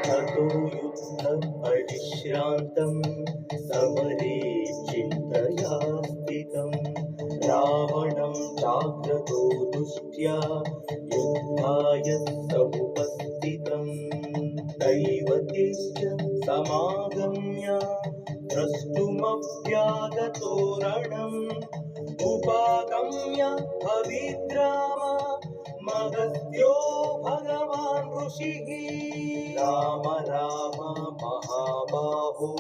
ततो युद्धं परिश्रान्तं समरे चिन्तया स्थितं रावणं चाग्रतो दृष्ट्या युद्धाय समुपस्थितं दैवतेश्च समागम्य द्रष्टुमव्यागतो रणम् उपागम्य भविद्राम मगस्त्यो भगवान् ऋषिः राम राम महाबाहो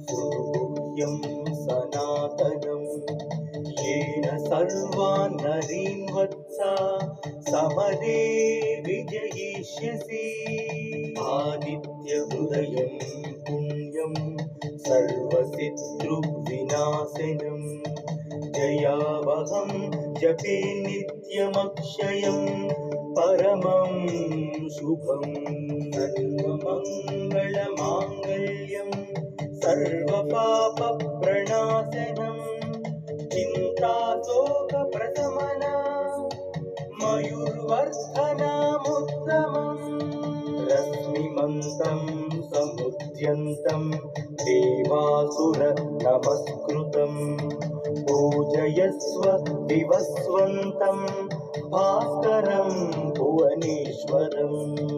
सुगुह्यं सनातनं येन सर्वान् नरीन् वत्सा समरे विजयिष्यसि आदित्यहृदयं पुण्यं सर्वशत्रुविनाशनं जयावहं जपे नित्यमक्षयं परमं शुभं सर्वमङ्गलमाङ्गल्यं सर्वपापप्रणाशनं चिन्ताशोकप्रशमनं मयूर्वर्धनमुत्तमम् रश्मिमन्तं समुद्यन्तं देवासुर नमस्कृतं पूजयस्व विवस्वन्तं भास्करं भुवनेश्वरम्।